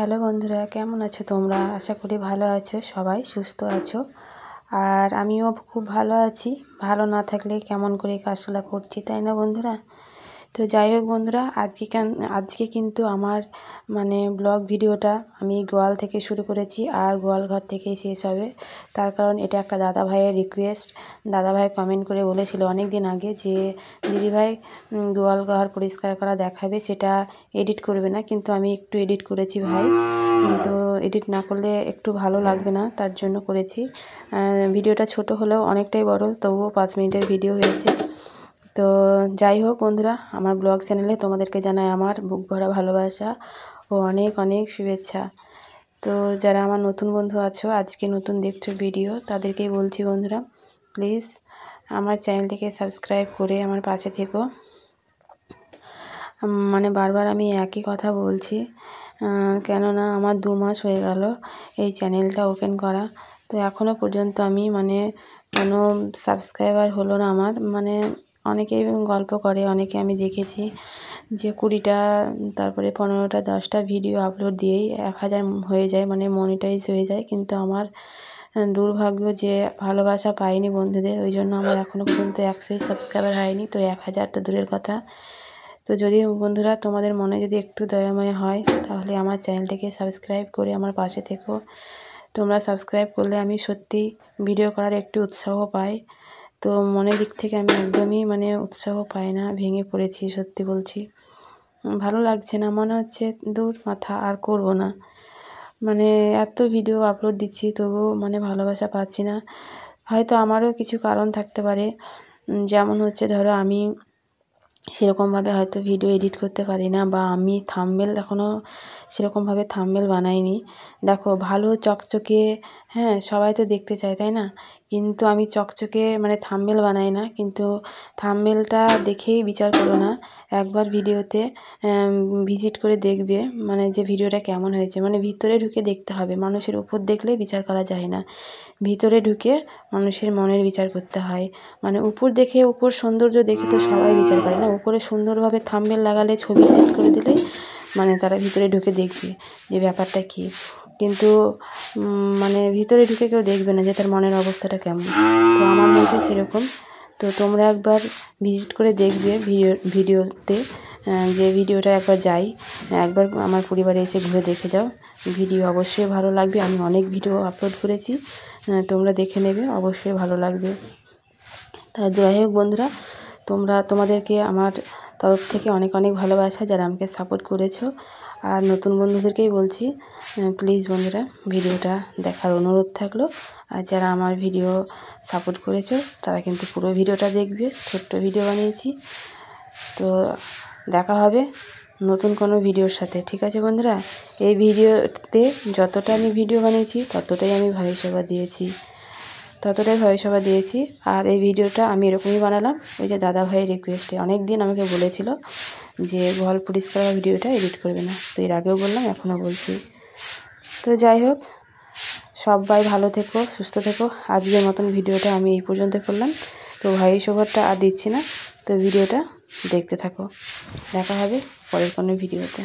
Hello বন্ধুরা, কেমন আছো তোমরা? আশা করি ভালো আছো, সবাই সুস্থ আছো। আর আমিও খুব ভালো আছি। ভালো না থাকলে কেমন করে কাজগুলো করছি, তাই না বন্ধুরা? তো যাই হোক বন্ধুরা, আজকে কিন্তু আমার ব্লগ ভিডিওটা আমি গোয়াল থেকে শুরু করেছি আর গোয়াল ঘর থেকেই শেষ হবে। তার কারণ এটা একটা দাদা ভাইয়ের রিকোয়েস্ট। দাদা ভাই কমেন্ট করে বলেছিল অনেক দিন আগে যে দিদিভাই গোয়াল ঘর পরিষ্কার করা দেখাবে, সেটা এডিট করবে না, কিন্তু আমি একটু এডিট করেছি ভাই। তো এডিট না করলে একটু ভালো লাগবে না, তার জন্য করেছি। ভিডিওটা ছোট হলেও অনেকটাই বড়, তবুও 5 মিনিটের ভিডিও হয়েছে। তো যাই হোক বন্ধুরা, আমার ব্লগ চ্যানেলে তোমাদেরকে জানাই আমার বুক ভরা ভালোবাসা ও অনেক অনেক শুভেচ্ছা। তো যারা আমার নতুন বন্ধু আছো, আজকে নতুন দেখছো ভিডিও, তাদেরকেই বলছি বন্ধুরা, প্লিজ আমার চ্যানেলটিকে সাবস্ক্রাইব করে আমার পাশে থেকো। বারবার আমি একই কথা বলছি, কেননা আমার 2 মাস হয়ে গেল এই চ্যানেলটা ওপেন করা। তো এখনও পর্যন্ত আমি কোনো সাবস্ক্রাইবার হলো না আমার। অনেকেই গল্প করে, অনেকে আমি দেখেছি যে 20টা, তারপরে 15টা, 10টা ভিডিও আপলোড দিয়েই 1000 হয়ে যায়, মনিটাইজ হয়ে যায়। কিন্তু আমার দুর্ভাগ্য যে ভালোবাসা পাইনি বন্ধুদের, ওই জন্য আমার এখনও পর্যন্ত 100ই সাবস্ক্রাইবার হয়নি। তো 1000 তো দূরের কথা। তো যদি বন্ধুরা তোমাদের মনে যদি একটু দয়াময় হয়, তাহলে আমার চ্যানেলটিকে সাবস্ক্রাইব করে আমার পাশে থেকো। তোমরা সাবস্ক্রাইব করলে আমি সত্যি ভিডিও করার একটু উৎসাহ পাই। তো মনের দিক থেকে আমি একদমই উৎসাহ পাই না, ভেঙে পড়েছি, সত্যি বলছি। ভালো লাগছে না, মনে হচ্ছে দূর মাথা আর করব না। এত ভিডিও আপলোড দিচ্ছি, তবুও ভালোবাসা পাচ্ছি না। হয়তো আমারও কিছু কারণ থাকতে পারে, যেমন হচ্ছে ধরো আমি সেরকমভাবে হয়তো ভিডিও এডিট করতে পারি না, বা আমি থাম্বনেল এখনও সেরকমভাবে থাম্বনেল বানাইনি। দেখো, ভালো চকচকে, হ্যাঁ, সবাই তো দেখতে চায়, তাই না? কিন্তু আমি চকচকে থাম্বনেল বানাই না। কিন্তু থাম্বনেলটা দেখেই বিচার করো না, একবার ভিডিওতে ভিজিট করে দেখবে যে ভিডিওটা কেমন হয়েছে। ভিতরে ঢুকে দেখতে হবে, মানুষের উপর দেখলে বিচার করা যায় না। ভিতরে ঢুকে মানুষের মনের বিচার করতে হয়। উপর দেখে, উপর সৌন্দর্য দেখে তো সবাই বিচার করে না। উপরে সুন্দরভাবে থাম্বনেল লাগালে, ছবি সেট করে দিলেই তারা ভিতরে ঢুকে দেখবে যে ব্যাপারটা কী। কিন্তু ভিতরে ঢুকে কেউ দেখবে না যে তার মনের অবস্থাটা কেমন। তো আমার মধ্যে সেরকম। তো তোমরা একবার ভিজিট করে দেখবে ভিডিওতে, যে ভিডিওটা একবার একবার আমার পরিবারে এসে ঘুরে দেখে যাও। ভিডিও অবশ্যই ভালো লাগবে। আমি অনেক ভিডিও আপলোড করেছি, তোমরা দেখে নেবে, অবশ্যই ভালো লাগবে। তা যাই হোক বন্ধুরা, তোমাদেরকে আমার তরফ থেকে অনেক অনেক ভালোবাসা, যারা আমাকে সাপোর্ট করেছো। আর নতুন বন্ধুদেরকেই বলছি, প্লিজ বন্ধুরা, ভিডিওটা দেখার অনুরোধ থাকলো। আর যারা আমার ভিডিও সাপোর্ট করেছো, তারা কিন্তু পুরো ভিডিওটা দেখবে। ছোট্ট ভিডিও বানিয়েছি। তো দেখা হবে নতুন কোনো ভিডিওর সাথে, ঠিক আছে বন্ধুরা? এই ভিডিওতে যতটা আমি ভিডিও বানিয়েছি, ততটাই আমি ভয়েস ওভার দিয়েছি। আর এই ভিডিওটা আমি এরকমই বানালাম, ওই যে দাদা ভাইয়ের রিকোয়েস্টে। অনেক দিন আমাকে বলেছিল যে ঘর পরিষ্কার ভিডিওটা এডিট করবে না। তো এর আগেও বললাম, এখনও বলছি। তো যাই হোক, সবাই ভালো থেকো, সুস্থ থেকো। আজকের মতন ভিডিওটা আমি এই পর্যন্ত করলাম। তো ভয়েস ওভারটা আর দিচ্ছি না। তো ভিডিওটা দেখতে থাকো। দেখা হবে পরের কোনো ভিডিওতে।